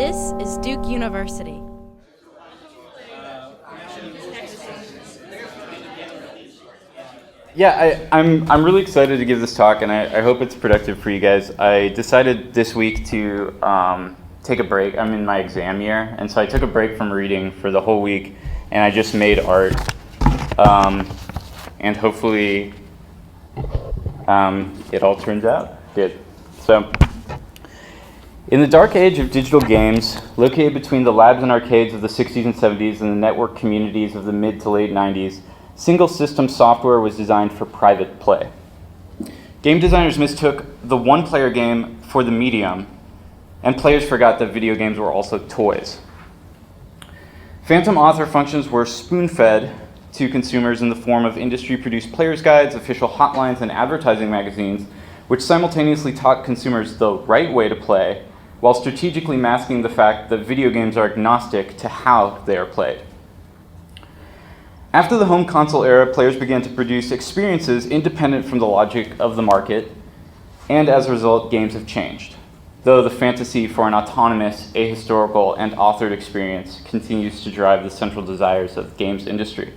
This is Duke University. Yeah, I'm really excited to give this talk, and I hope it's productive for you guys. I decided this week to take a break. I'm in my exam year, and so I took a break from reading for the whole week, and I just made art. And hopefully it all turns out good. So, in the dark age of digital games, located between the labs and arcades of the 60s and 70s and the network communities of the mid to late 90s, single system software was designed for private play. Game designers mistook the one-player game for the medium, and players forgot that video games were also toys. Phantom author functions were spoon-fed to consumers in the form of industry-produced players' guides, official hotlines, and advertising magazines, which simultaneously taught consumers the right way to play, while strategically masking the fact that video games are agnostic to how they are played. After the home console era, players began to produce experiences independent from the logic of the market, and as a result, games have changed, though the fantasy for an autonomous, ahistorical, and authored experience continues to drive the central desires of the games industry.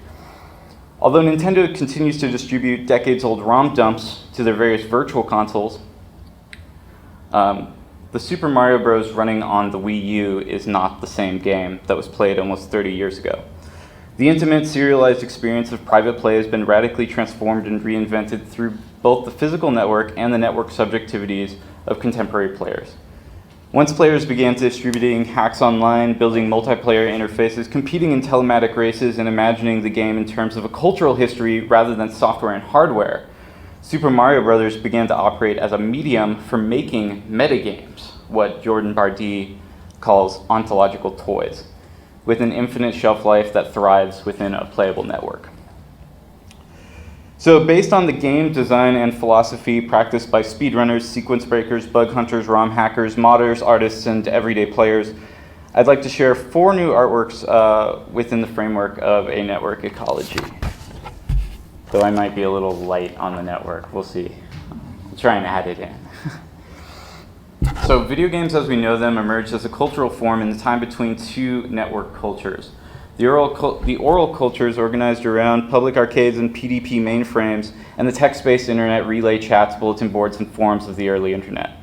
Although Nintendo continues to distribute decades-old ROM dumps to their various virtual consoles, the Super Mario Bros. Running on the Wii U is not the same game that was played almost 30 years ago. The intimate, serialized experience of private play has been radically transformed and reinvented through both the physical network and the network subjectivities of contemporary players. Once players began distributing hacks online, building multiplayer interfaces, competing in telematic races, and imagining the game in terms of a cultural history rather than software and hardware, Super Mario Bros. Began to operate as a medium for making metagames, what Jordan Bardee calls ontological toys, with an infinite shelf life that thrives within a playable network. So based on the game design and philosophy practiced by speedrunners, sequence breakers, bug hunters, ROM hackers, modders, artists, and everyday players, I'd like to share 4 new artworks within the framework of a network ecology. Though I might be a little light on the network, we'll see. I'll try and add it in. So video games as we know them emerged as a cultural form in the time between 2 network cultures. The oral cultures organized around public arcades and PDP mainframes, and the text-based internet relay chats, bulletin boards, and forums of the early internet.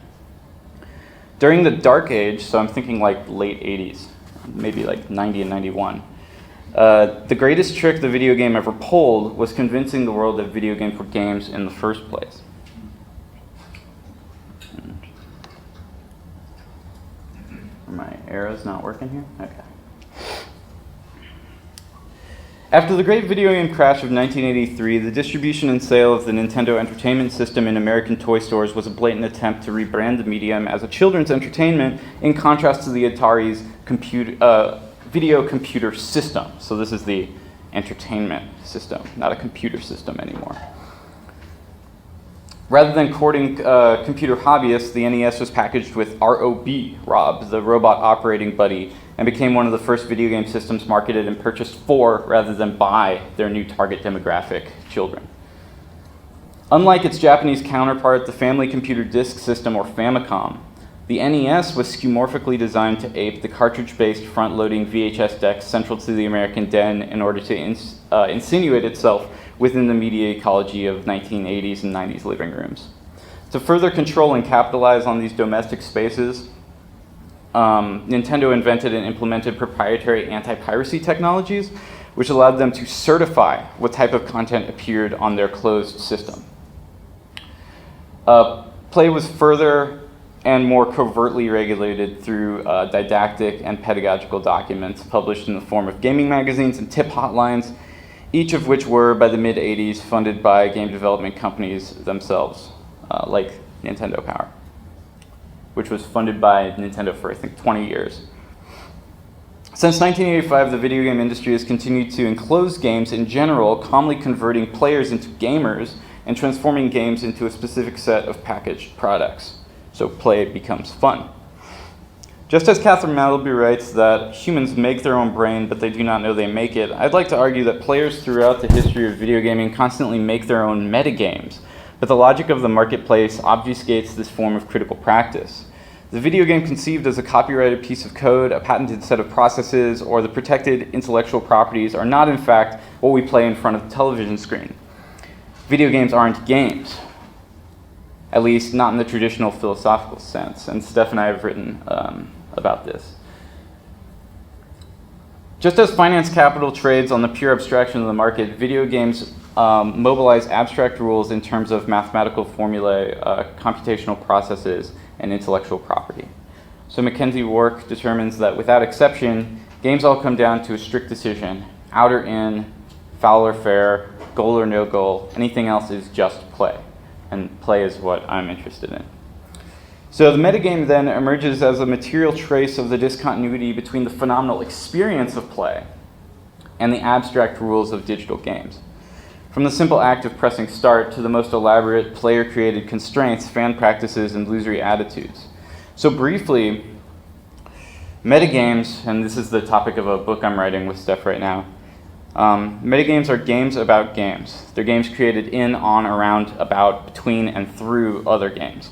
During the dark age, so I'm thinking like late 80s, maybe like 90 and 91, the greatest trick the video game ever pulled was convincing the world that video games were games in the first place. My arrow's not working here? Okay. After the great video game crash of 1983, the distribution and sale of the Nintendo Entertainment System in American toy stores was a blatant attempt to rebrand the medium as a children's entertainment in contrast to the Atari's video computer system. So this is the entertainment system, not a computer system anymore. Rather than courting computer hobbyists, the NES was packaged with ROB, Rob, the robot operating buddy, and became one of the first video game systems marketed and purchased for, rather than by, their new target demographic, children. Unlike its Japanese counterpart, the Family Computer Disk System, or Famicom, the NES was skeuomorphically designed to ape the cartridge-based front-loading VHS decks central to the American den in order to insinuate itself within the media ecology of 1980s and 90s living rooms. To further control and capitalize on these domestic spaces, Nintendo invented and implemented proprietary anti-piracy technologies, which allowed them to certify what type of content appeared on their closed system. Play was further and more covertly regulated through didactic and pedagogical documents published in the form of gaming magazines and tip hotlines, each of which were, by the mid-80s, funded by game development companies themselves, like Nintendo Power, which was funded by Nintendo for, I think, 20 years. Since 1985, the video game industry has continued to enclose games in general, calmly converting players into gamers and transforming games into a specific set of packaged products. So play becomes fun. Just as Catherine Malloby writes that humans make their own brain, but they do not know they make it, I'd like to argue that players throughout the history of video gaming constantly make their own metagames, but the logic of the marketplace obfuscates this form of critical practice. The video game conceived as a copyrighted piece of code, a patented set of processes, or the protected intellectual properties are not in fact what we play in front of the television screen. Video games aren't games, at least not in the traditional philosophical sense, and Steph and I have written about this. Just as finance capital trades on the pure abstraction of the market, video games mobilize abstract rules in terms of mathematical formulae, computational processes, and intellectual property. So Mackenzie Wark determines that without exception, games all come down to a strict decision: out or in, foul or fair, goal or no goal. Anything else is just play. And play is what I'm interested in. So the metagame then emerges as a material trace of the discontinuity between the phenomenal experience of play and the abstract rules of digital games. From the simple act of pressing start to the most elaborate player-created constraints, fan practices, and illusory attitudes. So briefly, metagames, and this is the topic of a book I'm writing with Steph right now, metagames are games about games. They're games created in, on, around, about, between, and through other games.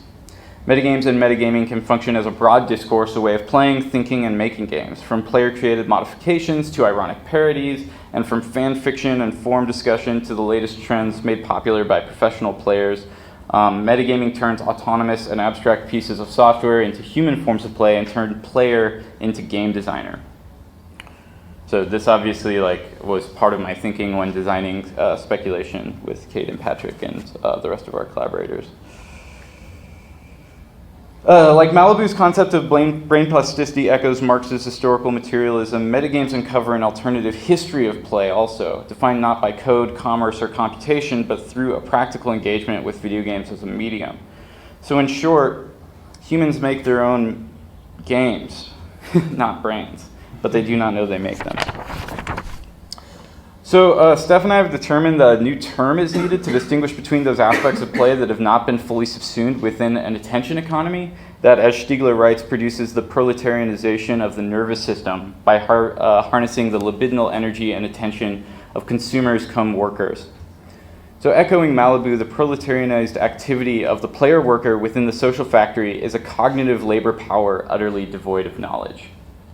Metagames and metagaming can function as a broad discourse, a way of playing, thinking, and making games, from player-created modifications to ironic parodies, and from fan fiction and forum discussion to the latest trends made popular by professional players. Metagaming turns autonomous and abstract pieces of software into human forms of play and turns player into game designer. So this obviously was part of my thinking when designing speculation with Kate and Patrick and the rest of our collaborators. Like Malibu's concept of brain plasticity echoes Marx's historical materialism, metagames uncover an alternative history of play also, defined not by code, commerce, or computation, but through a practical engagement with video games as a medium. So in short, humans make their own games, not brains, but they do not know they make them. So Steph and I have determined that a new term is needed to distinguish between those aspects of play that have not been fully subsumed within an attention economy that, as Stiegler writes, produces the proletarianization of the nervous system by harnessing the libidinal energy and attention of consumers come workers. So echoing Malibu, the proletarianized activity of the player worker within the social factory is a cognitive labor power utterly devoid of knowledge.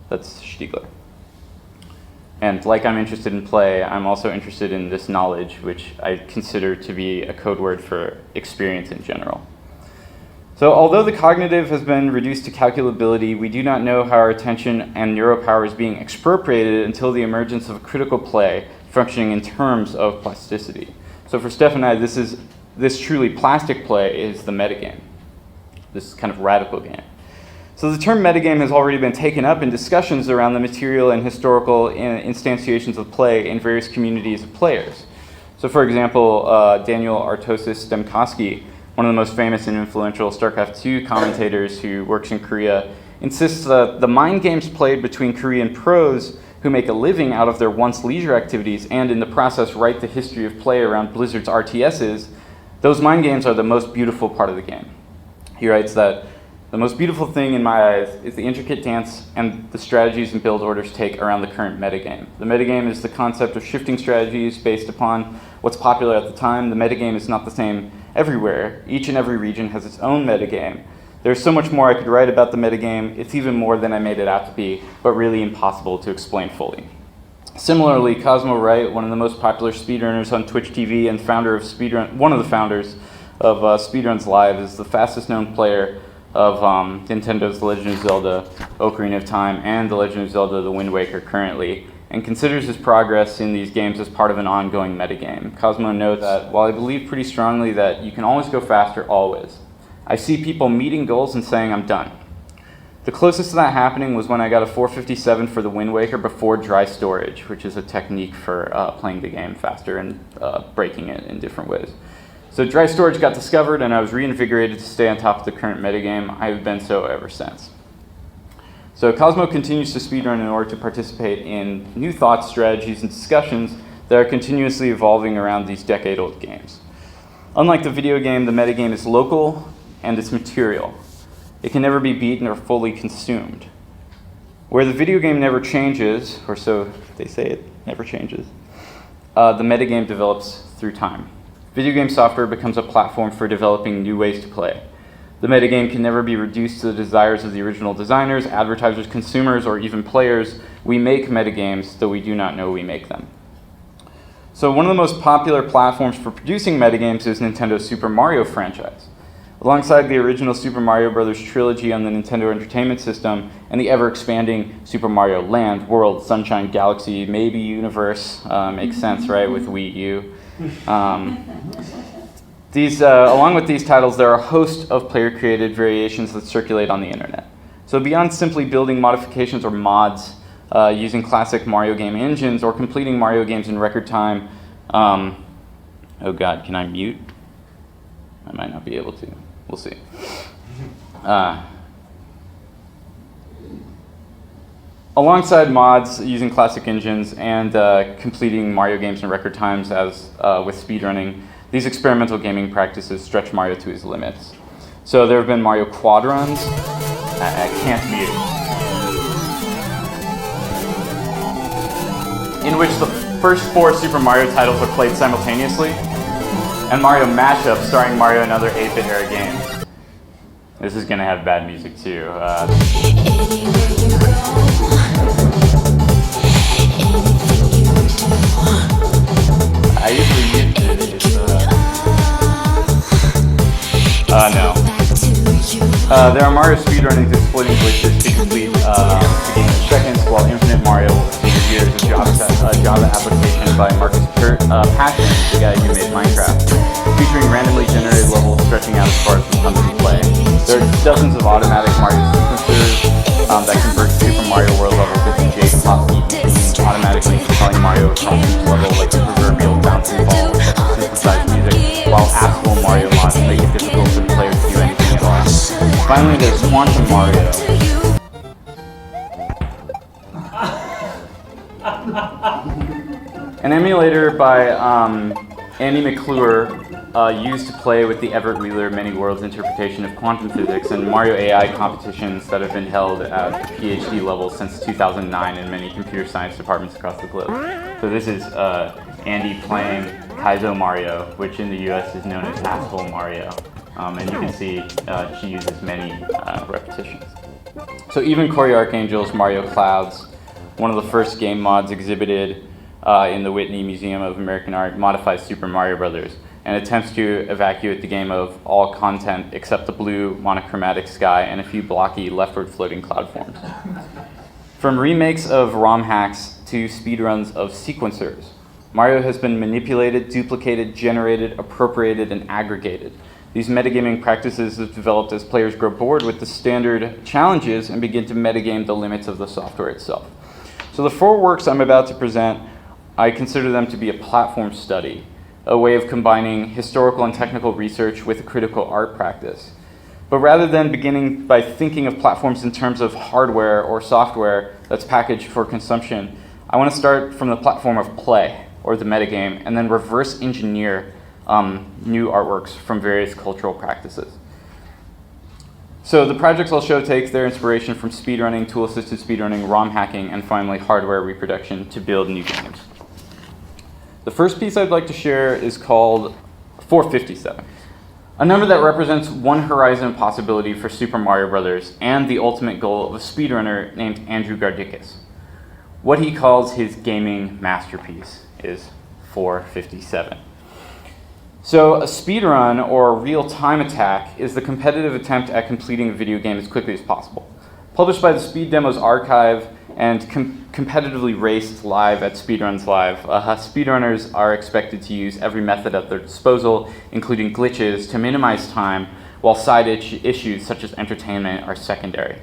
That's Stiegler. And like I'm interested in play, I'm also interested in this knowledge, which I consider to be a code word for experience in general. So although the cognitive has been reduced to calculability, we do not know how our attention and neuropower is being expropriated until the emergence of a critical play functioning in terms of plasticity. So for Steph and I, this truly plastic play is the metagame, this kind of radical game. So the term metagame has already been taken up in discussions around the material and historical instantiations of play in various communities of players. So for example, Daniel Artosis Demkowski, one of the most famous and influential StarCraft II commentators who works in Korea, insists that the mind games played between Korean pros who make a living out of their once leisure activities and in the process write the history of play around Blizzard's RTSs, those mind games are the most beautiful part of the game. He writes that the most beautiful thing in my eyes is the intricate dance and the strategies and build orders take around the current metagame. The metagame is the concept of shifting strategies based upon what's popular at the time. The metagame is not the same everywhere. Each and every region has its own metagame. There's so much more I could write about the metagame. It's even more than I made it out to be, but really impossible to explain fully. Similarly, Cosmo Wright, one of the most popular speedrunners on Twitch TV and founder of Speedrun, one of the founders of Speedruns Live, is the fastest known player of Nintendo's The Legend of Zelda Ocarina of Time and The Legend of Zelda The Wind Waker currently, and considers his progress in these games as part of an ongoing metagame. Cosmo notes that while I believe pretty strongly that you can always go faster, always, I see people meeting goals and saying I'm done. The closest to that happening was when I got a 457 for The Wind Waker before dry storage, which is a technique for playing the game faster and breaking it in different ways. So dry storage got discovered and I was reinvigorated to stay on top of the current metagame. I have been so ever since. So Cosmo continues to speedrun in order to participate in new thoughts, strategies, and discussions that are continuously evolving around these decade-old games. Unlike the video game, the metagame is local and it's material. It can never be beaten or fully consumed. Where the video game never changes, or so they say it never changes, the metagame develops through time. Video game software becomes a platform for developing new ways to play. The metagame can never be reduced to the desires of the original designers, advertisers, consumers, or even players. We make metagames, though we do not know we make them. So one of the most popular platforms for producing metagames is Nintendo's Super Mario franchise. Alongside the original Super Mario Bros. Trilogy on the Nintendo Entertainment System and the ever-expanding Super Mario Land, World, Sunshine, Galaxy, maybe Universe, makes sense, right, with Wii U. Along with these titles, there are a host of player-created variations that circulate on the internet. So beyond simply building modifications or mods using classic Mario game engines or completing Mario games in record time, oh god, can I mute? I might not be able to. We'll see. Alongside mods using classic engines and completing Mario games in record times as with speedrunning, these experimental gaming practices stretch Mario to his limits. So there have been Mario quad runs. I can't mute. In which the first 4 Super Mario titles are played simultaneously, and Mario mashup starring Mario and other 8-bit era games. This is gonna have bad music too. I usually mute it. No. There are Mario speedrunning exploiting glitches to complete the game in seconds, while Infinite Mario will receive years of Java application by Marcus Passion, the guy who made Minecraft, featuring randomly generated levels stretching out as far as the comes to play. There are dozens of automatic Mario sequencers that convert Super Mario World levels into J-pop beats, automatically propelling Mario across each level like a proverbial bouncing ball of synthesized music, while actual Mario mods make it difficult for the player to do anything at all. Finally, there's Quantum Mario. An emulator by Andy McClure used to play with the Everett Wheeler Many Worlds interpretation of quantum physics and Mario AI competitions that have been held at PhD level since 2009 in many computer science departments across the globe. So this is Andy playing Kaizo Mario, which in the US is known as Asshole Mario. And you can see she uses many repetitions. So even Cory Archangel's Mario Clouds, one of the first game mods exhibited in the Whitney Museum of American Art, modifies Super Mario Bros. And attempts to evacuate the game of all content except the blue monochromatic sky and a few blocky leftward floating cloud forms. From remakes of ROM hacks to speedruns of sequencers, Mario has been manipulated, duplicated, generated, appropriated, and aggregated. These metagaming practices have developed as players grow bored with the standard challenges and begin to metagame the limits of the software itself. So the 4 works I'm about to present, I consider them to be a platform study, a way of combining historical and technical research with a critical art practice. But rather than beginning by thinking of platforms in terms of hardware or software that's packaged for consumption, I want to start from the platform of play, or the metagame, and then reverse engineer new artworks from various cultural practices. So the projects I'll show take their inspiration from speedrunning, tool-assisted speedrunning, ROM hacking, and finally hardware reproduction to build new games. The first piece I'd like to share is called 457, a number that represents one horizon possibility for Super Mario Bros. And the ultimate goal of a speedrunner named Andrew Gardikis. What he calls his gaming masterpiece is 457. So a speedrun, or a real-time attack, is the competitive attempt at completing a video game as quickly as possible. Published by the Speed Demos Archive and competitively raced live at Speedruns Live, speedrunners are expected to use every method at their disposal, including glitches, to minimize time, while side issues such as entertainment are secondary.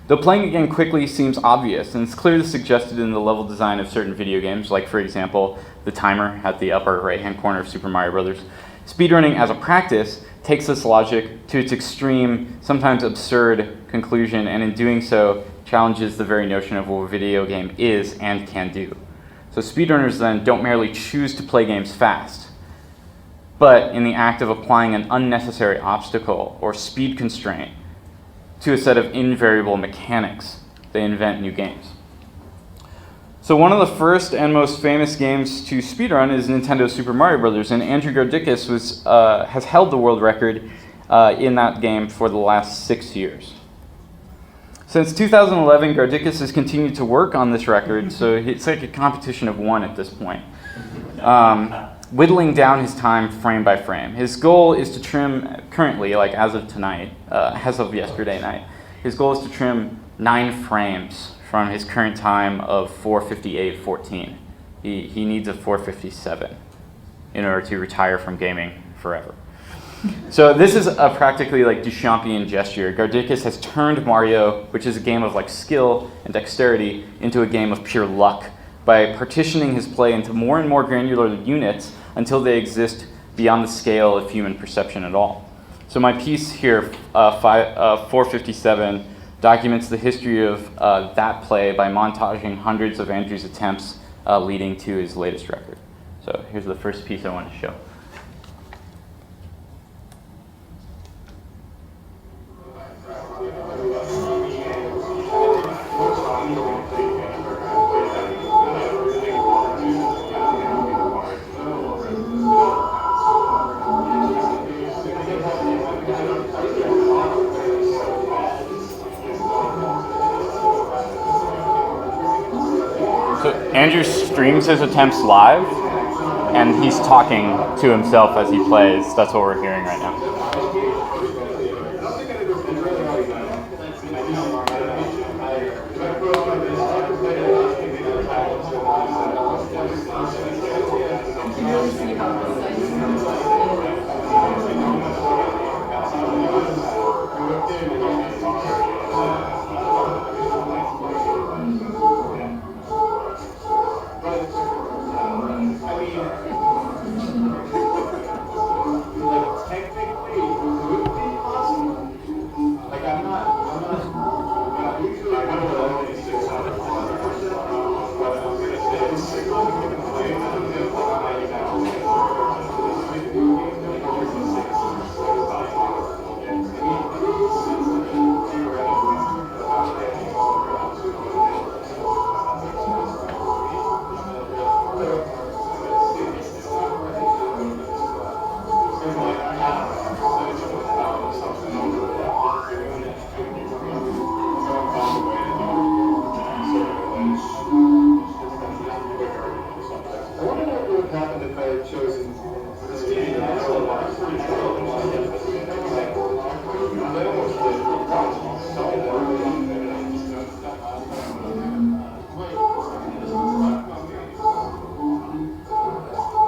Though playing a game quickly seems obvious, and it's clearly suggested in the level design of certain video games, like for example, the timer at the upper right-hand corner of Super Mario Bros., speedrunning as a practice takes this logic to its extreme, sometimes absurd conclusion, and in doing so, challenges the very notion of what a video game is and can do. So speedrunners then don't merely choose to play games fast, but in the act of applying an unnecessary obstacle or speed constraint to a set of invariable mechanics, they invent new games. So one of the first and most famous games to speedrun is Nintendo's Super Mario Bros. And Andrew Gardikis has held the world record in that game for the last 6 years. Since 2011, Gardicus has continued to work on this record, so it's like a competition of one at this point, whittling down his time frame by frame. His goal is to trim, currently, like as of tonight, as of yesterday night, his goal is to trim 9 frames from his current time of 458.14. He needs a 457 in order to retire from gaming forever. So this is a practically like Duchampian gesture. Gardicus has turned Mario, which is a game of like skill and dexterity, into a game of pure luck by partitioning his play into more and more granular units until they exist beyond the scale of human perception at all. So my piece here, 457, documents the history of that play by montaging hundreds of Andrew's attempts leading to his latest record. So here's the first piece I want to show. So Andrew streams his attempts live, and he's talking to himself as he plays. That's what we're hearing right now.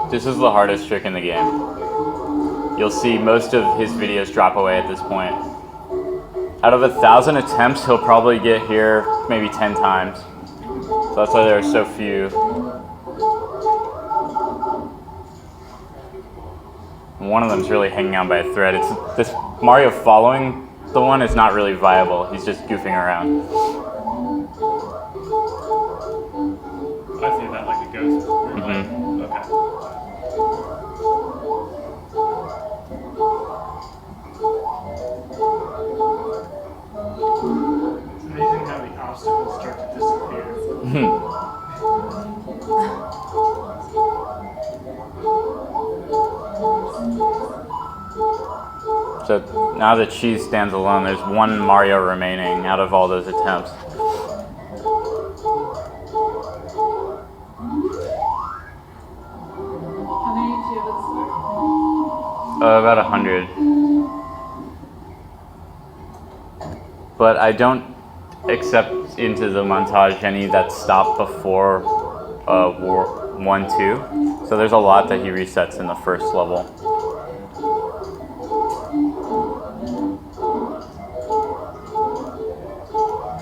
This is the hardest trick in the game. You'll see most of his videos drop away at this point. Out of 1,000 attempts, he'll probably get here maybe 10 times. So that's why there are so few. And one of them's really hanging on by a thread. It's this Mario following the one is not really viable. He's just goofing around. I see that like a ghost. Mm-hmm. Okay. It's amazing how the obstacles start to disappear. So now that cheese stands alone, there's one Mario remaining out of all those attempts. How many cubits? About 100. But I don't accept into the montage any that stop before War 1, 2. So there's a lot that he resets in the first level.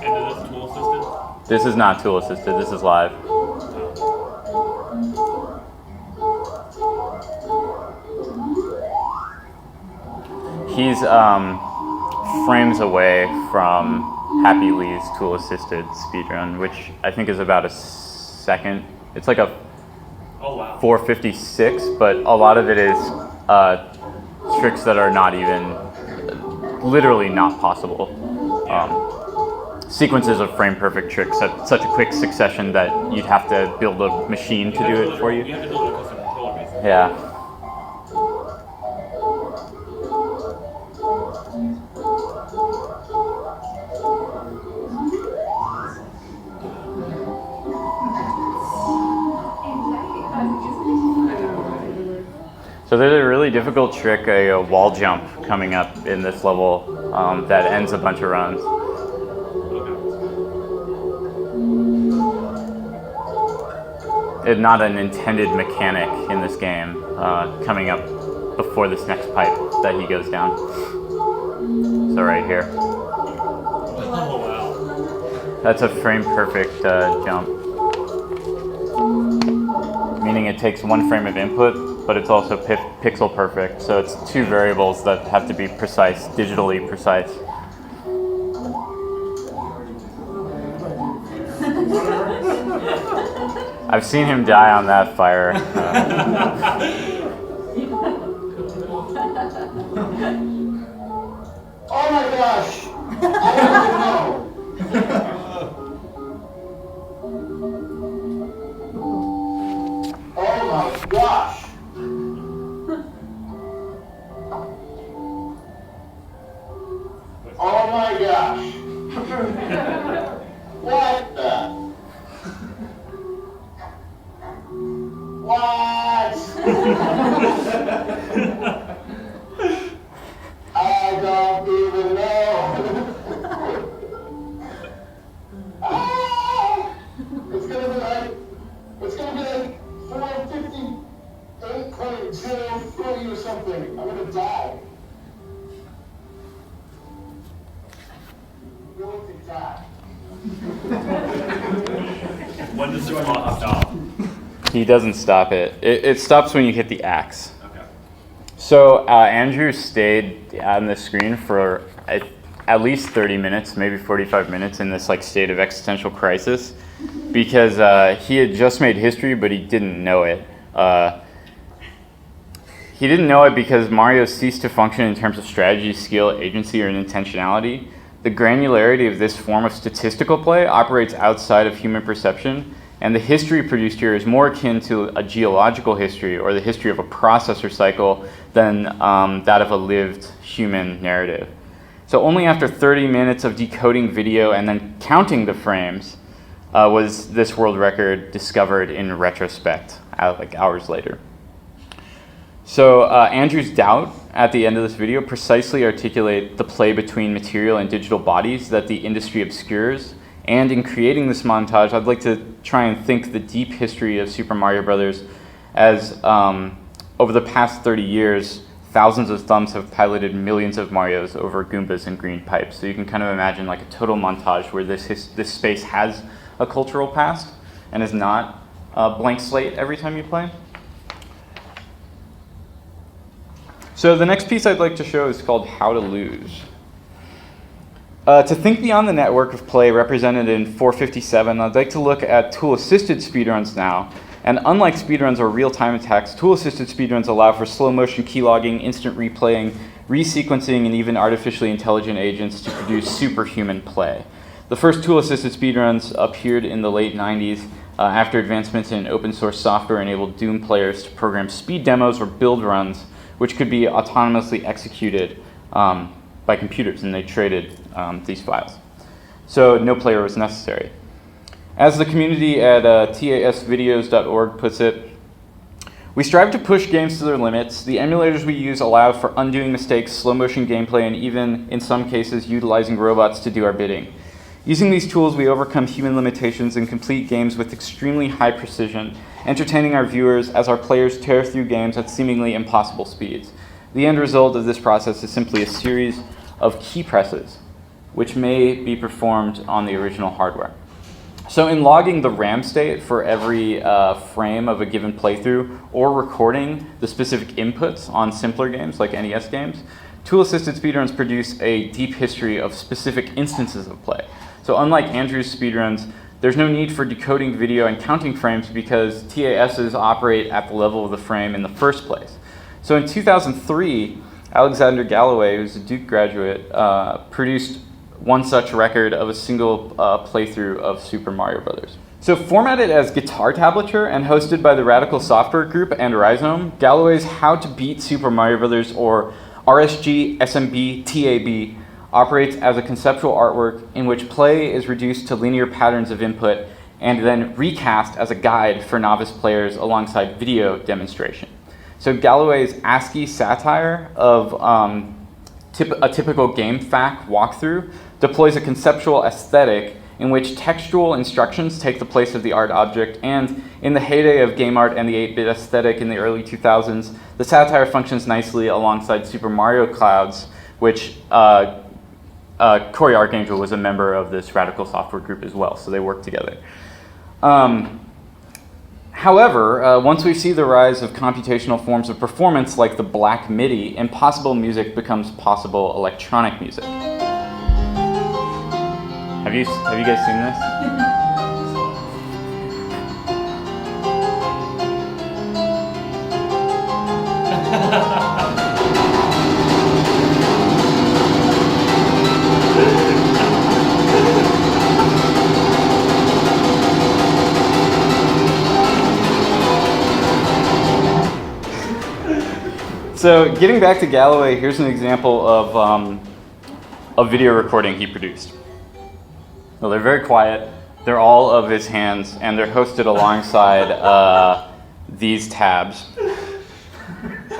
And is this tool assisted? This is not tool assisted, this is live. He's frames away from Happy Lee's tool assisted speedrun, which I think is about a second. It's like a 456, but a lot of it is tricks that are not even, literally not possible. Sequences of frame perfect tricks at such a quick succession that you'd have to build a machine to do it for you. You have to build a custom controller basically. Yeah. So there's a really difficult trick, a wall jump coming up in this level that ends a bunch of runs. It's not an intended mechanic in this game coming up before this next pipe that he goes down. So right here. Oh, wow. That's a frame perfect jump. Meaning it takes one frame of input, but it's also pixel perfect. So it's two variables that have to be precise, digitally precise. I've seen him die on that fire. Oh my gosh! I don't know. Oh my gosh! Oh my gosh! What the? What? I don't even know. Ah! It's gonna be like 458.03 or something. I'm gonna die. I'm going to die. When does the clock stop? He doesn't stop it. It stops when you hit the axe. Okay. So Andrew stayed on the screen for at least 30 minutes, maybe 45 minutes in this like state of existential crisis because he had just made history, but he didn't know it. He didn't know it because Mario ceased to function in terms of strategy, skill, agency, or intentionality. The granularity of this form of statistical play operates outside of human perception, and the history produced here is more akin to a geological history or the history of a processor cycle than that of a lived human narrative. So only after 30 minutes of decoding video and then counting the frames was this world record discovered in retrospect, like hours later. So Andrew's doubt at the end of this video precisely articulate the play between material and digital bodies that the industry obscures. And in creating this montage, I'd like to try and think the deep history of Super Mario Bros. As over the past 30 years, thousands of thumbs have piloted millions of Marios over Goombas and green pipes. So you can kind of imagine like a total montage where this space has a cultural past and is not a blank slate every time you play. So the next piece I'd like to show is called How to Lose. To think beyond the network of play represented in 457, I'd like to look at tool-assisted speedruns now. And unlike speedruns or real-time attacks, tool-assisted speedruns allow for slow-motion keylogging, instant replaying, resequencing, and even artificially intelligent agents to produce superhuman play. The first tool-assisted speedruns appeared in the late 90s after advancements in open-source software enabled Doom players to program speed demos or build runs, which could be autonomously executed by computers, and they traded these files. So no player was necessary. As the community at tasvideos.org puts it, we strive to push games to their limits. The emulators we use allow for undoing mistakes, slow motion gameplay, and even, in some cases, utilizing robots to do our bidding. Using these tools, we overcome human limitations and complete games with extremely high precision, entertaining our viewers as our players tear through games at seemingly impossible speeds. The end result of this process is simply a series of key presses, which may be performed on the original hardware. So in logging the RAM state for every frame of a given playthrough or recording the specific inputs on simpler games like NES games, tool-assisted speedruns produce a deep history of specific instances of play. So unlike Andrew's speedruns, there's no need for decoding video and counting frames because TASs operate at the level of the frame in the first place. So in 2003, Alexander Galloway, who's a Duke graduate, produced one such record of a single playthrough of Super Mario Bros. So formatted as guitar tablature and hosted by the Radical Software Group and Rhizome, Galloway's How to Beat Super Mario Bros. Or RSG SMB TAB operates as a conceptual artwork in which play is reduced to linear patterns of input and then recast as a guide for novice players alongside video demonstration. So Galloway's ASCII satire of a typical game FAQ walkthrough deploys a conceptual aesthetic in which textual instructions take the place of the art object, and in the heyday of game art and the 8-bit aesthetic in the early 2000s, the satire functions nicely alongside Super Mario Clouds, which Cory Archangel was a member of this radical software group as well, so they worked together. However, once we see the rise of computational forms of performance like the Black MIDI, impossible music becomes possible electronic music. Have you guys seen this? So getting back to Galloway, here's an example of a video recording he produced. Well, they're very quiet. They're all of his hands, and they're hosted alongside these tabs,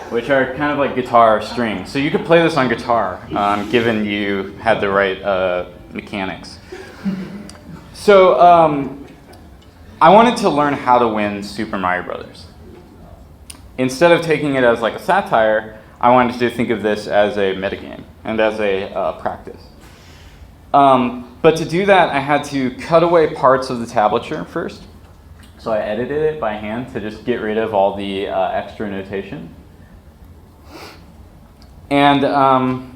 which are kind of like guitar strings. So you could play this on guitar, given you had the right mechanics. So I wanted to learn how to win Super Mario Brothers. Instead of taking it as like a satire, I wanted to think of this as a metagame and as a practice. But to do that, I had to cut away parts of the tablature first. So I edited it by hand to just get rid of all the extra notation. And I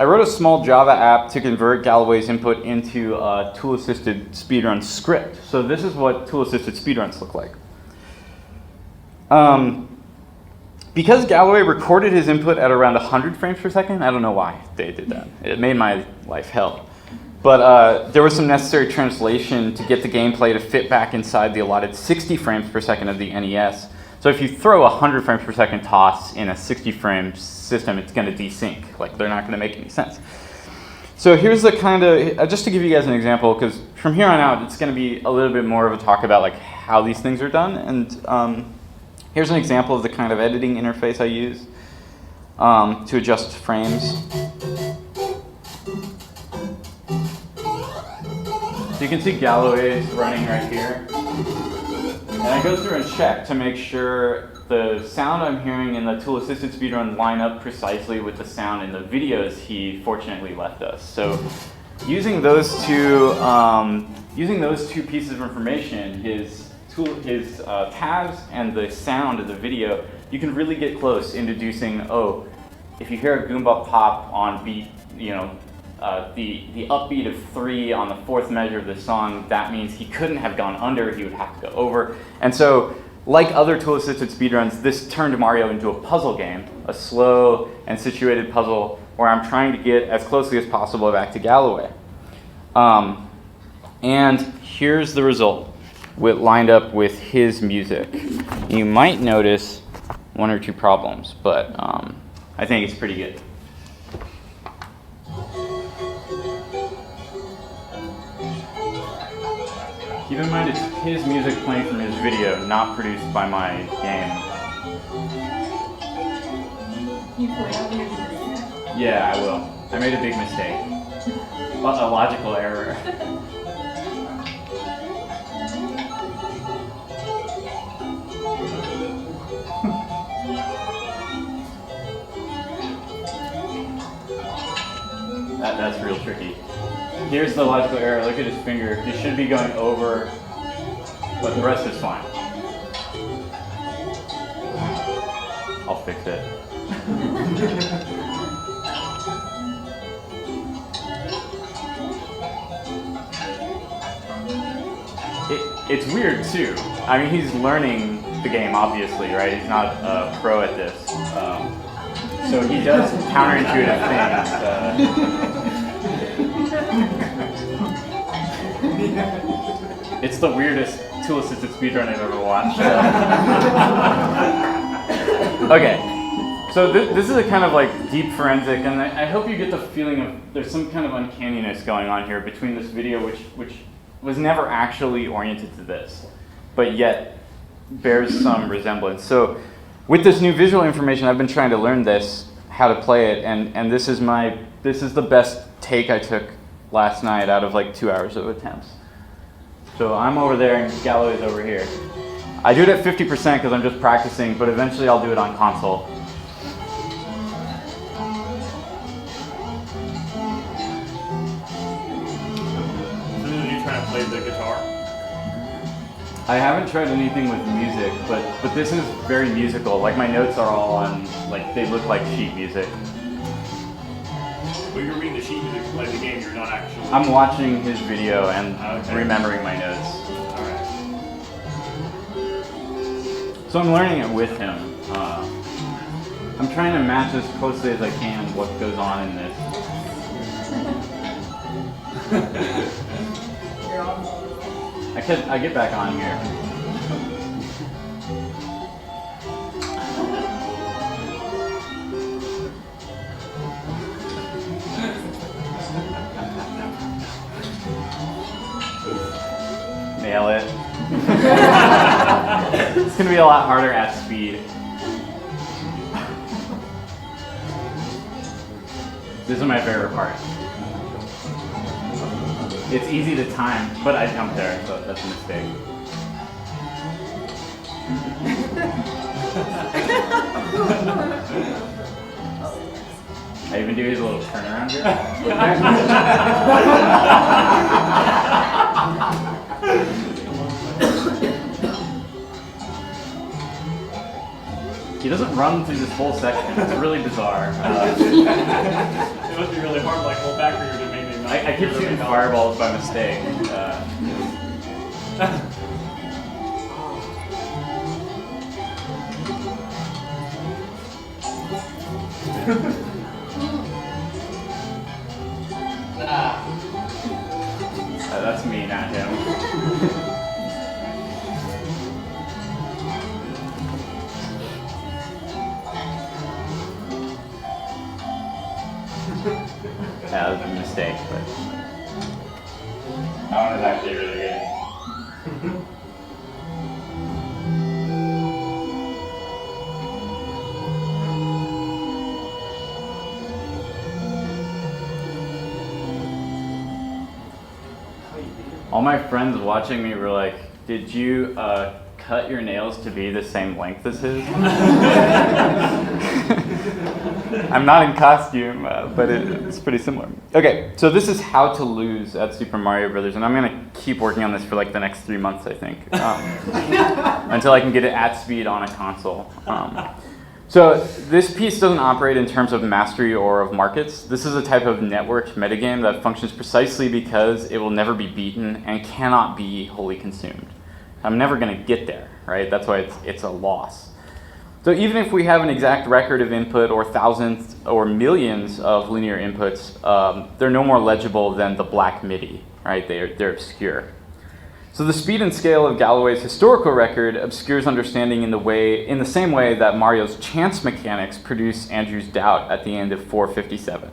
wrote a small Java app to convert Galloway's input into a tool-assisted speedrun script. So this is what tool-assisted speedruns look like. Because Galloway recorded his input at around 100 frames per second, I don't know why they did that. It made my life hell. But there was some necessary translation to get the gameplay to fit back inside the allotted 60 frames per second of the NES. So if you throw a 100 frames per second toss in a 60 frame system, it's going to desync. Like, they're not going to make any sense. So here's the kind of, just to give you guys an example, because from here on out, it's going to be a little bit more of a talk about like how these things are done. And here's an example of the kind of editing interface I use to adjust frames. So you can see Galloway's running right here. And I go through and check to make sure the sound I'm hearing in the tool-assisted speedrun line up precisely with the sound in the videos he fortunately left us. So using those two pieces of information, his tabs and the sound of the video, you can really get close in deducing, oh, if you hear a Goomba pop on beat, the upbeat of 3 on the 4th measure of the song, that means he couldn't have gone under, he would have to go over. And so, like other tool-assisted speedruns, this turned Mario into a puzzle game, a slow and situated puzzle where I'm trying to get as closely as possible back to Galloway. And here's the result, lined up with his music. You might notice 1 or 2 problems, but I think it's pretty good. Keep in mind, it's his music playing from his video, not produced by my game. You play out your Yeah, I will. I made a big mistake. A logical error. That's real tricky. Here's the logical error. Look at his finger. He should be going over, but the rest is fine. I'll fix it. It's weird too. I mean, he's learning the game, obviously, right? He's not a pro at this. So he does counterintuitive things. It's the weirdest tool-assisted speedrun I've ever watched. Okay, so this is a kind of like deep forensic, and I hope you get the feeling of there's some kind of uncanniness going on here between this video, which was never actually oriented to this, but yet bears some resemblance. So with this new visual information, I've been trying to learn how to play it, and this is the best take I took last night out of like 2 hours of attempts. So I'm over there and Galloway's over here. I do it at 50% because I'm just practicing, but eventually I'll do it on console. So are you trying to play the guitar? I haven't tried anything with music, but this is very musical. Like my notes are all on, like they look like sheet music. Well, you're reading the sheet music to play the game, you're not actually... I'm watching his video and Okay. remembering my notes. Alright. So I'm learning it with him. I'm trying to match as closely as I can what goes on in this. I get back on here. Nail it. It's gonna be a lot harder at speed. This is my favorite part. It's easy to time, but I jumped there, so that's a mistake. I even do his little turnaround here. He doesn't run through this whole section. It's really bizarre. It must be really hard, like, hold back for you to make it. I keep shooting fireballs by mistake. That's me, not him. That was a mistake, but that one is actually really good. All my friends watching me were like, "Did you cut your nails to be the same length as his?" I'm not in costume, but it's pretty similar. Okay, so this is how to lose at Super Mario Brothers, and I'm gonna keep working on this for like the next 3 months, I think, until I can get it at speed on a console. So this piece doesn't operate in terms of mastery or of markets. This is a type of networked metagame that functions precisely because it will never be beaten and cannot be wholly consumed. I'm never gonna get there, right? That's why it's a loss. So even if we have an exact record of input or thousands or millions of linear inputs, they're no more legible than the black MIDI, right? They're obscure. So the speed and scale of Galloway's historical record obscures understanding in the same way that Mario's chance mechanics produce Andrew's doubt at the end of 457.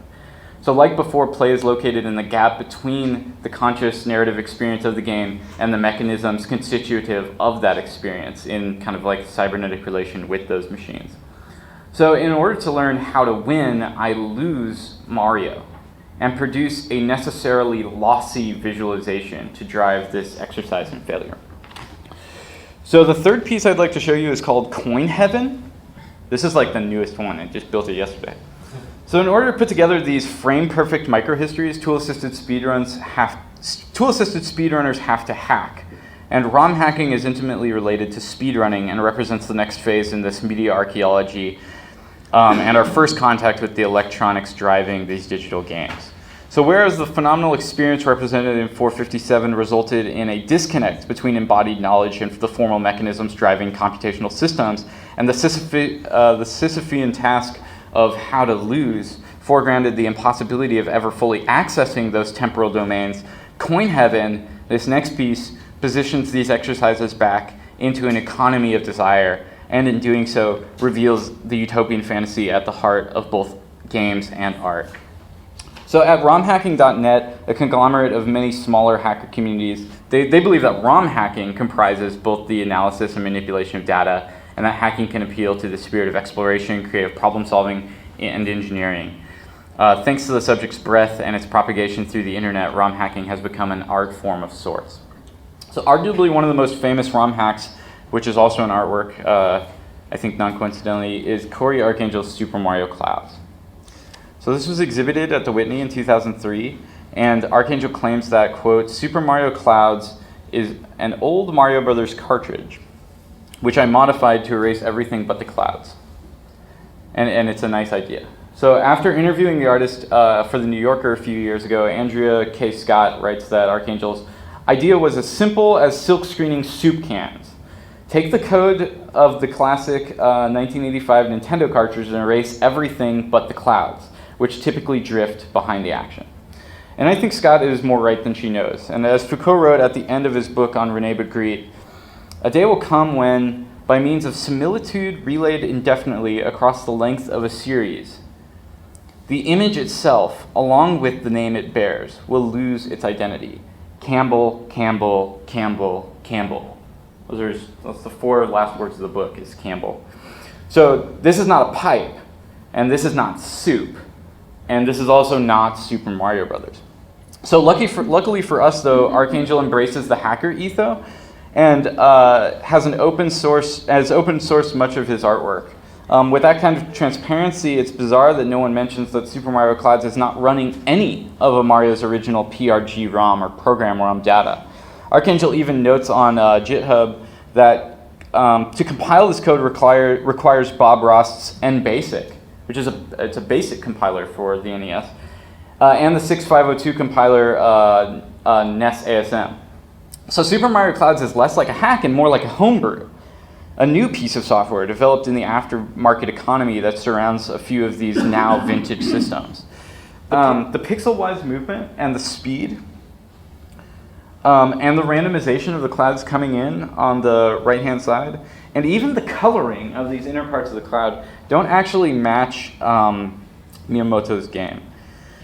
So like before, play is located in the gap between the conscious narrative experience of the game and the mechanisms constitutive of that experience in kind of like cybernetic relation with those machines. So in order to learn how to win, I lose Mario and produce a necessarily lossy visualization to drive this exercise in failure. So the third piece I'd like to show you is called Coin Heaven. This is like the newest one. I just built it yesterday. So in order to put together these frame-perfect microhistories, tool-assisted speedrunners have to hack. And ROM hacking is intimately related to speedrunning and represents the next phase in this media archaeology and our first contact with the electronics driving these digital games. So whereas the phenomenal experience represented in 457 resulted in a disconnect between embodied knowledge and the formal mechanisms driving computational systems, and the Sisyphean task of how to lose foregrounded the impossibility of ever fully accessing those temporal domains, Coin Heaven, this next piece, positions these exercises back into an economy of desire, and in doing so reveals the utopian fantasy at the heart of both games and art. So at romhacking.net, a conglomerate of many smaller hacker communities, they believe that ROM hacking comprises both the analysis and manipulation of data and that hacking can appeal to the spirit of exploration, creative problem solving, and engineering. Thanks to the subject's breadth and its propagation through the internet, ROM hacking has become an art form of sorts. So arguably one of the most famous ROM hacks, which is also an artwork, I think non-coincidentally, is Cory Archangel's Super Mario Clouds. So this was exhibited at the Whitney in 2003, and Archangel claims that, quote, Super Mario Clouds is an old Mario Brothers cartridge, which I modified to erase everything but the clouds. And it's a nice idea. So after interviewing the artist for the New Yorker a few years ago, Andrea K. Scott writes that Archangel's idea was as simple as silk screening soup cans. Take the code of the classic 1985 Nintendo cartridge and erase everything but the clouds, which typically drift behind the action. And I think Scott is more right than she knows. And as Foucault wrote at the end of his book on René Magritte, a day will come when, by means of similitude relayed indefinitely across the length of a series, the image itself, along with the name it bears, will lose its identity. Campbell, Campbell, Campbell, Campbell. That's the four last words of the book is Campbell. So this is not a pipe, and this is not soup, and this is also not Super Mario Brothers. So luckily for us, though, Archangel embraces the hacker ethos and has open sourced much of his artwork. With that kind of transparency, it's bizarre that no one mentions that Super Mario Clouds is not running any of a Mario's original PRG ROM or program ROM data. Archangel even notes on GitHub that to compile this code requires Bob Rost's NBasic, which is a basic compiler for the NES, and the 6502 compiler NES ASM. So Super Mario Clouds is less like a hack and more like a homebrew, a new piece of software developed in the aftermarket economy that surrounds a few of these now vintage systems. The pixel-wise movement and the speed and the randomization of the clouds coming in on the right-hand side, and even the coloring of these inner parts of the cloud don't actually match Miyamoto's game.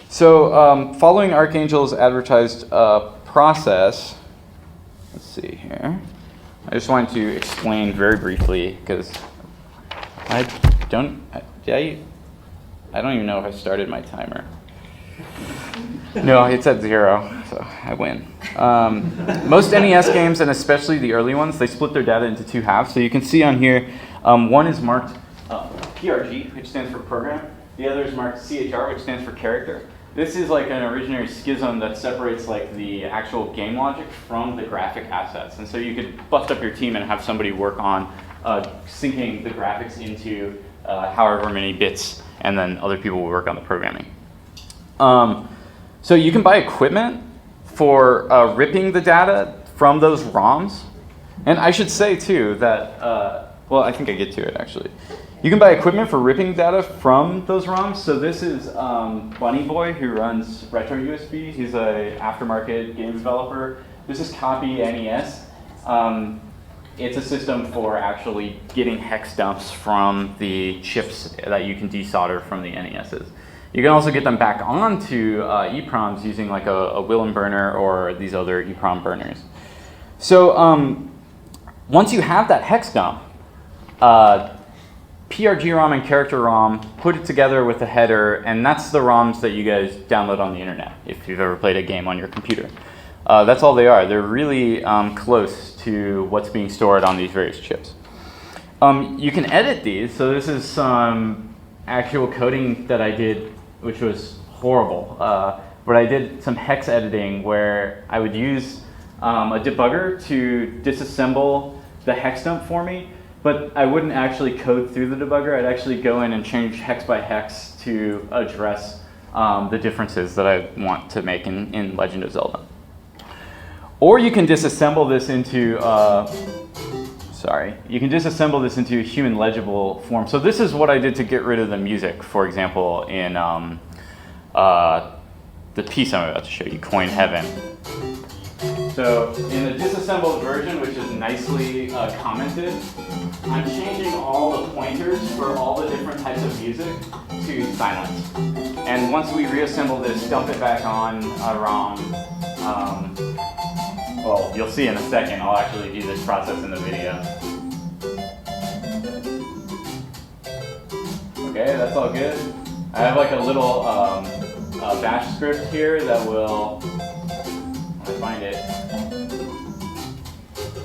So following Archangel's advertised process, let's see here. I just wanted to explain very briefly because I don't even know if I started my timer. No, it's at 0, so I win. Most NES games, and especially the early ones, they split their data into two halves. So you can see on here, one is marked PRG, which stands for program. The other is marked CHR, which stands for character. This is like an originary schism that separates like the actual game logic from the graphic assets. And so you could bust up your team and have somebody work on syncing the graphics into however many bits, and then other people will work on the programming. So you can buy equipment for ripping the data from those ROMs. And I should say too that, well, I think I get to it actually. You can buy equipment for ripping data from those ROMs. So this is Bunny Boy, who runs Retro USB. He's an aftermarket game developer. This is Copy NES. It's a system for actually getting hex dumps from the chips that you can desolder from the NESs. You can also get them back onto EEPROMs using like a Willem burner or these other EEPROM burners. So once you have that hex dump, PRG ROM and character ROM, put it together with a header, and that's the ROMs that you guys download on the internet if you've ever played a game on your computer. That's all they are. They're really close to what's being stored on these various chips. You can edit these. So this is some actual coding that I did, which was horrible. But I did some hex editing where I would use a debugger to disassemble the hex dump for me. But I wouldn't actually code through the debugger. I'd actually go in and change hex by hex to address the differences that I want to make in Legend of Zelda. Or you can disassemble this into, you can disassemble this into a human legible form. So this is what I did to get rid of the music, for example, in the piece I'm about to show you, Coin Heaven. So in the disassembled version, which is nicely commented, I'm changing all the pointers for all the different types of music to silence. And once we reassemble this, dump it back on a ROM. Well, you'll see in a second, I'll actually do this process in the video. Okay, that's all good. I have like a little bash script here that will, when I find it,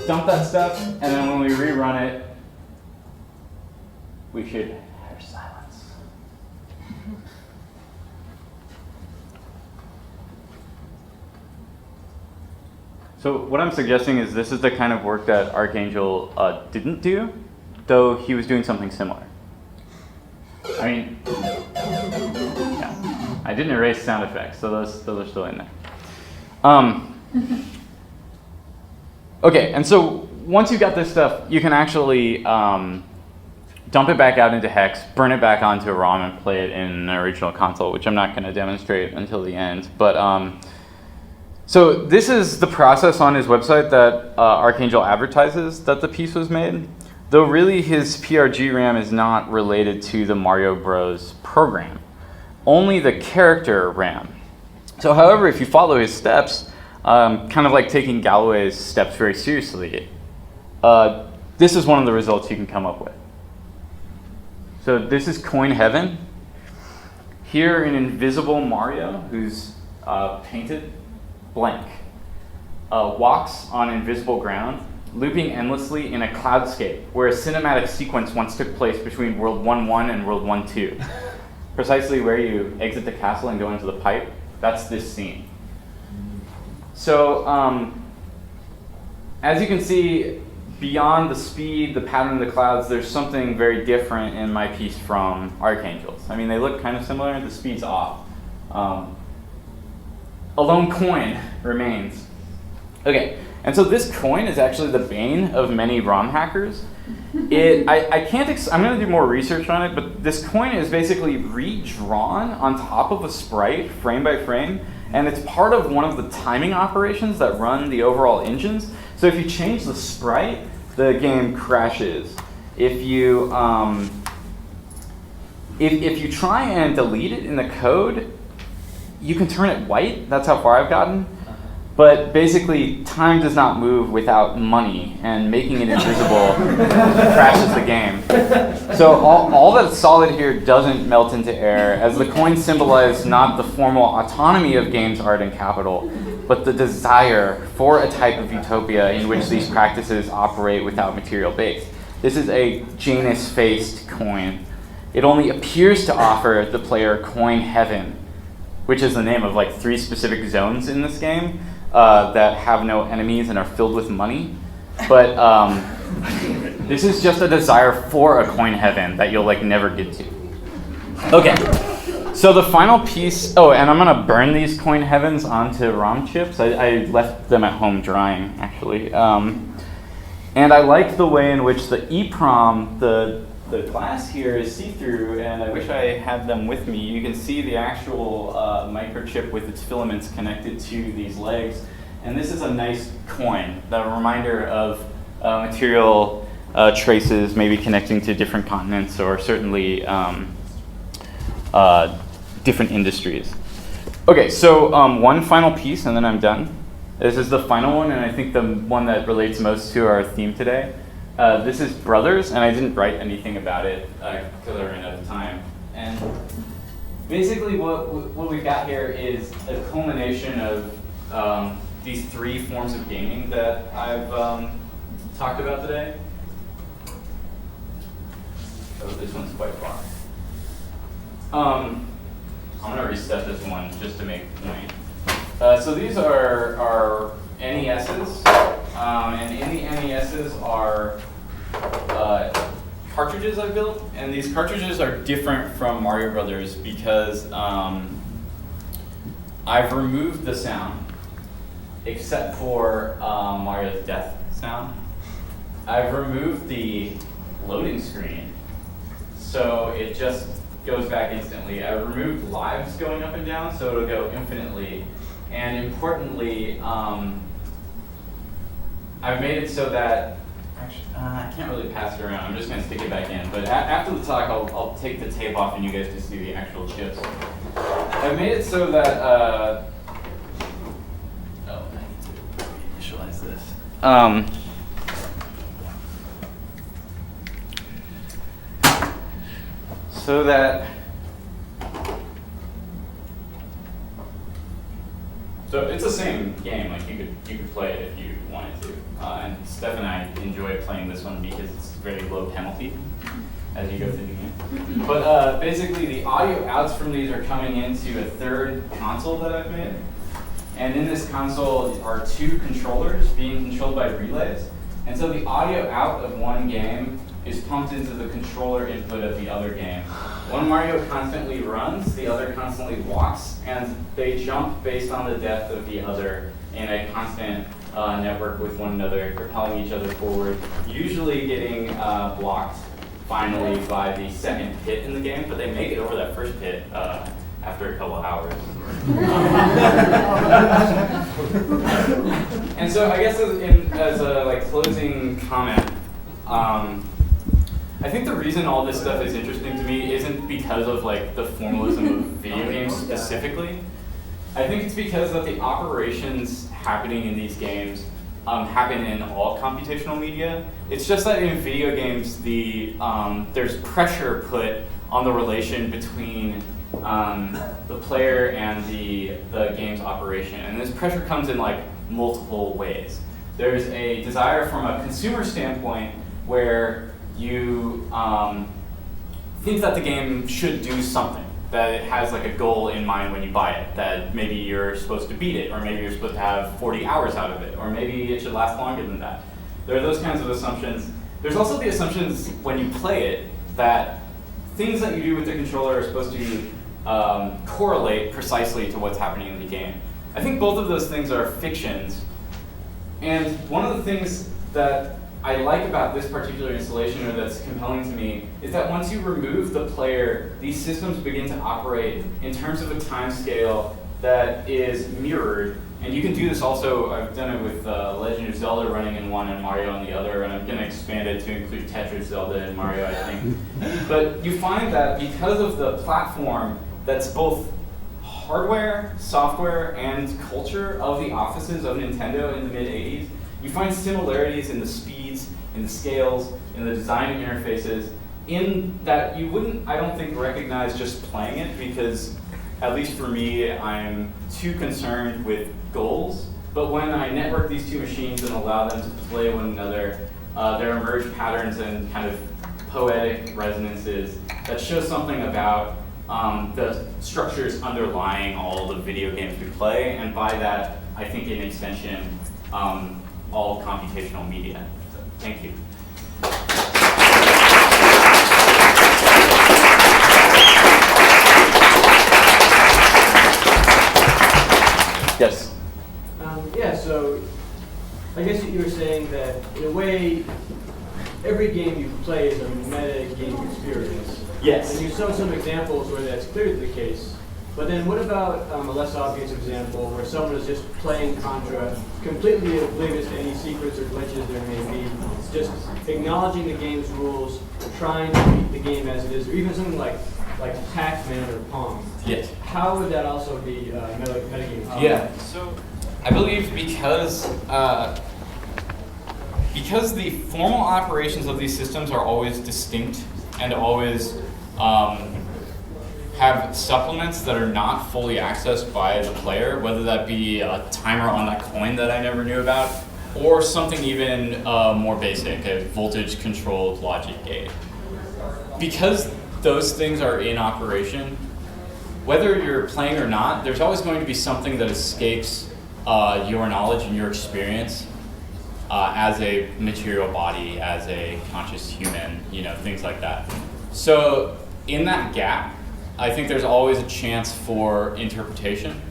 dump that stuff, and then when we rerun it, we should hear silence. So what I'm suggesting is this is the kind of work that Archangel didn't do, though he was doing something similar. I mean, yeah, I didn't erase sound effects, so those are still in there. Okay, and so once you got this stuff, you can actually dump it back out into hex, burn it back onto a ROM, and play it in an original console, which I'm not going to demonstrate until the end. But so this is the process on his website that Archangel advertises that the piece was made, though really his PRG RAM is not related to the Mario Bros. Program, only the character RAM. So however, if you follow his steps, kind of like taking Galloway's steps very seriously, this is one of the results you can come up with. So this is Coin Heaven. Here an invisible Mario who's painted blank, walks on invisible ground, looping endlessly in a cloudscape where a cinematic sequence once took place between World 1-1 and World 1-2. Precisely where you exit the castle and go into the pipe, that's this scene. So as you can see, beyond the speed, the pattern of the clouds, there's something very different in my piece from Archangel's. I mean, they look kind of similar, the speed's off. A lone coin remains. Okay, and so this coin is actually the bane of many ROM hackers. I'm going to do more research on it, but this coin is basically redrawn on top of a sprite, frame by frame, and it's part of one of the timing operations that run the overall engines. So if you change the sprite, the game crashes. If you if you try and delete it in the code, you can turn it white. That's how far I've gotten. But basically, time does not move without money, and making it invisible crashes the game. So all that's solid here doesn't melt into air, as the coins symbolize not the formal autonomy of games, art, and capital, but the desire for a type of utopia in which these practices operate without material base. This is a Janus-faced coin. It only appears to offer the player Coin Heaven, which is the name of like 3 specific zones in this game. That have no enemies and are filled with money. But this is just a desire for a coin heaven that you'll like never get to. Okay, so the final piece, and I'm gonna burn these coin heavens onto ROM chips. I left them at home drying, actually. And I like the way in which the EEPROM, the glass here is see-through, and I wish I had them with me. You can see the actual microchip with its filaments connected to these legs. And this is a nice coin, a reminder of material traces maybe connecting to different continents or certainly different industries. Okay, so one final piece and then I'm done. This is the final one, and I think the one that relates most to our theme today. This is Brothers, and I didn't write anything about it because I ran out of time. And basically what we've got here is a culmination of these 3 forms of gaming that I've talked about today. Oh, this one's quite far. I'm going to reset this one just to make a point. So these are NESs, and in the NESs are cartridges I built, and these cartridges are different from Mario Brothers because I've removed the sound, except for Mario's death sound. I've removed the loading screen, so it just goes back instantly. I've removed lives going up and down, so it'll go infinitely. And importantly, I've made it so that, actually, I can't really pass it around. I'm just going to stick it back in. But after the talk, I'll take the tape off and you guys just see the actual chips. I've made it so that, I need to initialize this. So that it's the same game. Like you could play it if you wanted to. And Steph and I enjoy playing this one because it's very low penalty as you go through the game. But basically, the audio outs from these are coming into a third console that I've made. And in this console are two controllers being controlled by relays. And so the audio out of one game is pumped into the controller input of the other game. One Mario constantly runs, the other constantly walks, and they jump based on the depth of the other in a constant network with one another, propelling each other forward, usually getting blocked finally by the second pit in the game, but they make it over that first pit after a couple hours. And so I guess as a closing comment, I think the reason all this stuff is interesting to me isn't because of the formalism of video games specifically. I think it's because that the operations happening in these games happen in all computational media. It's just that in video games, there's pressure put on the relation between the player and the game's operation, and this pressure comes in multiple ways. There's a desire from a consumer standpoint where you think that the game should do something, that it has a goal in mind when you buy it, that maybe you're supposed to beat it, or maybe you're supposed to have 40 hours out of it, or maybe it should last longer than that. There are those kinds of assumptions. There's also the assumptions when you play it that things that you do with the controller are supposed to correlate precisely to what's happening in the game. I think both of those things are fictions, and one of the things that I like about this particular installation, or that's compelling to me, is that once you remove the player, these systems begin to operate in terms of a time scale that is mirrored. And you can do this also, I've done it with Legend of Zelda running in one and Mario on the other, and I'm going to expand it to include Tetris, Zelda, and Mario, I think. But you find that because of the platform that's both hardware, software, and culture of the offices of Nintendo in the mid-'80s, you find similarities in the speeds, in the scales, in the design interfaces, in that you wouldn't, I don't think, recognize just playing it, because, at least for me, I'm too concerned with goals. But when I network these two machines and allow them to play one another, there emerge patterns and kind of poetic resonances that show something about the structures underlying all the video games we play, and by that, I think in extension, all computational media. So, thank you. Yes? So I guess you were saying that in a way, every game you play is a meta game experience. Yes. And you show some examples where that's clearly the case. But then what about a less obvious example where someone is just playing Contra, completely oblivious to any secrets or glitches there may be, just acknowledging the game's rules, trying to beat the game as it is, or even something like Pac-Man or Pong? Yes. How would that also be metagame? Yeah. So I believe because the formal operations of these systems are always distinct and always have supplements that are not fully accessed by the player, whether that be a timer on that coin that I never knew about, or something even more basic, a voltage-controlled logic gate. Because those things are in operation, whether you're playing or not, there's always going to be something that escapes your knowledge and your experience as a material body, as a conscious human, things like that. So in that gap, I think there's always a chance for interpretation.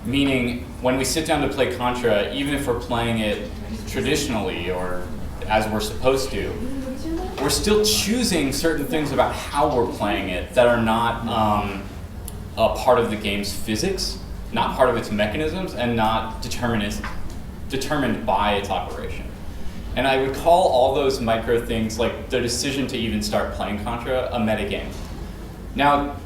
Meaning, when we sit down to play Contra, even if we're playing it traditionally or as we're supposed to, we're still choosing certain things about how we're playing it that are not a part of the game's physics, not part of its mechanisms, and not determined by its operation. And I would call all those micro things, like the decision to even start playing Contra, a metagame. Now,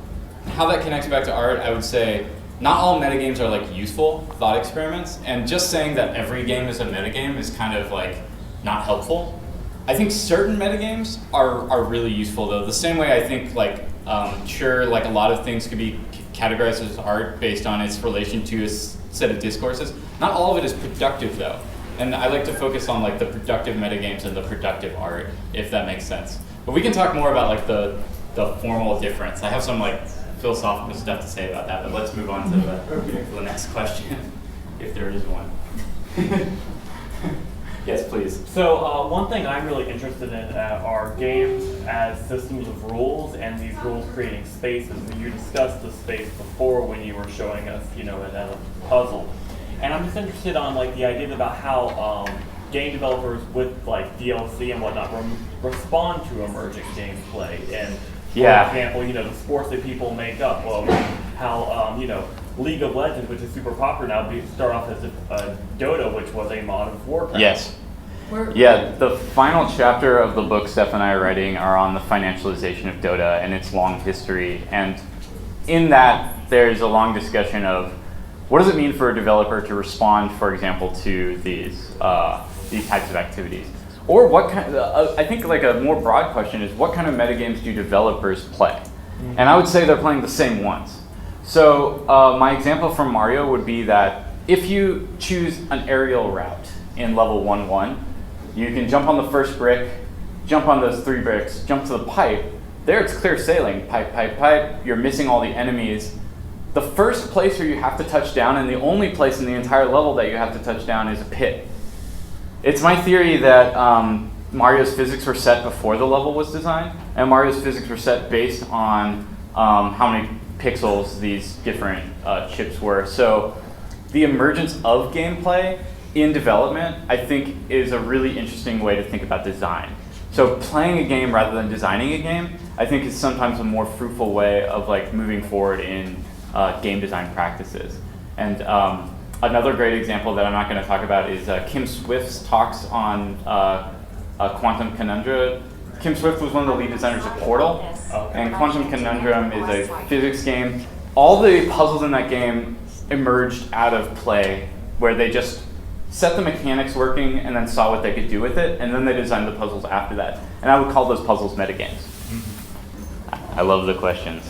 how that connects back to art, I would say not all metagames are useful thought experiments, and just saying that every game is a metagame is kind of not helpful. I think certain metagames are really useful though. The same way I think like sure, like a lot of things could be categorized as art based on its relation to a set of discourses. Not all of it is productive though. And I like to focus on like the productive metagames and the productive art, if that makes sense. But we can talk more about like the formal difference. I have some like philosophical stuff to say about that, but let's move on to the next question, if there is one. Yes, please. So one thing I'm really interested in are games as systems of rules, and these rules creating spaces. And you discussed the space before when you were showing us, you know, it as a puzzle. And I'm just interested on like the ideas about how game developers with like DLC and whatnot respond to emerging gameplay. And for example, you know, the sports that people make up. Well, how you know, League of Legends, which is super popular now, start off as a Dota, which was a mod of Warcraft. Yes. Yeah, the final chapter of the book Steph and I are writing are on the financialization of Dota and its long history. And in that, there's a long discussion of what does it mean for a developer to respond, for example, to these types of activities? Or what kind I think like a more broad question is what kind of metagames do developers play? Mm-hmm. And I would say they're playing the same ones. So my example from Mario would be that if you choose an aerial route in level 1-1, you can jump on the first brick, jump on those 3 bricks, jump to the pipe. There it's clear sailing, pipe, pipe, pipe. You're missing all the enemies. The first place where you have to touch down and the only place in the entire level that you have to touch down is a pit. It's my theory that Mario's physics were set before the level was designed, and Mario's physics were set based on how many pixels these different chips were. So the emergence of gameplay in development, I think, is a really interesting way to think about design. So playing a game rather than designing a game, I think is sometimes a more fruitful way of like moving forward in game design practices. And another great example that I'm not going to talk about is Kim Swift's talks on Quantum Conundrum. Kim Swift was one of the lead designers of Portal, and Quantum Conundrum is a physics game. All the puzzles in that game emerged out of play, where they just set the mechanics working and then saw what they could do with it, and then they designed the puzzles after that. And I would call those puzzles metagames. I love the questions.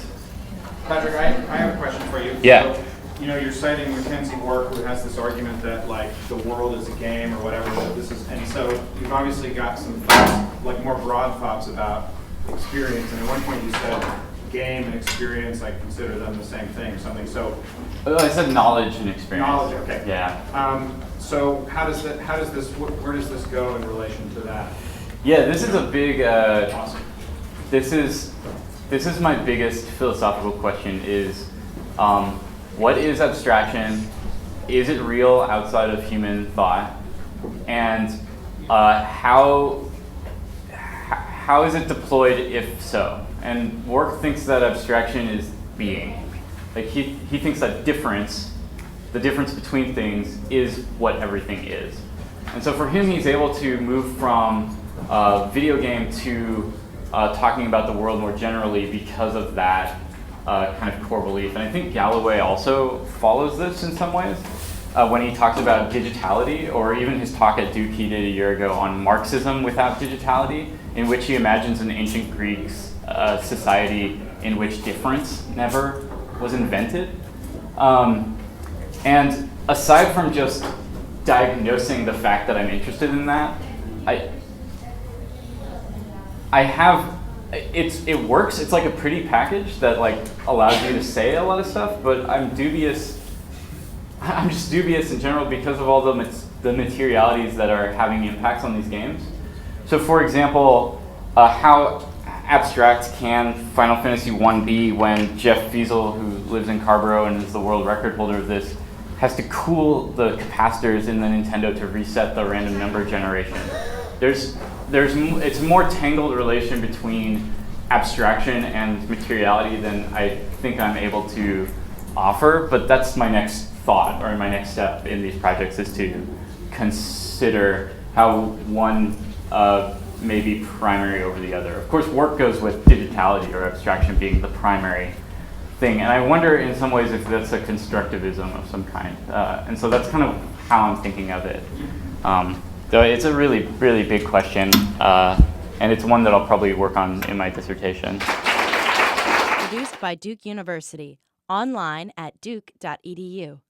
Patrick, I have a question for you. Yeah. So, you know, you're citing Mackenzie Work, who has this argument that like the world is a game or whatever. That this is, and so you've obviously got some thoughts, like more broad thoughts about experience. And at one point you said game and experience, I consider them the same thing or something. So I said knowledge and experience. Knowledge, okay. Yeah. So how does this? Where does this go in relation to that? Yeah, this is a big. Awesome. This is my biggest philosophical question: is what is abstraction? Is it real outside of human thought? And how is it deployed if so? And Work thinks that abstraction is being. Like he thinks that the difference between things is what everything is. And so for him, he's able to move from video game to talking about the world more generally because of that kind of core belief. And I think Galloway also follows this in some ways when he talks about digitality, or even his talk at Duke he did a year ago on Marxism without digitality, in which he imagines an ancient Greek society in which difference never was invented. And aside from just diagnosing the fact that I'm interested in that, it works. It's like a pretty package that like allows you to say a lot of stuff, but I'm dubious. I'm just dubious in general because of all the materialities that are having impacts on these games. So for example, how abstract can Final Fantasy 1 be when Jeff Fiesel, who lives in Carborough and is the world record holder of this, has to cool the capacitors in the Nintendo to reset the random number generation? It's a more tangled relation between abstraction and materiality than I think I'm able to offer, but that's my next thought, or my next step in these projects, is to consider how one may be primary over the other. Of course, Work goes with digitality or abstraction being the primary thing, and I wonder in some ways if that's a constructivism of some kind. And so that's kind of how I'm thinking of it. So it's a really, really big question, and it's one that I'll probably work on in my dissertation. Produced by Duke University. Online at duke.edu.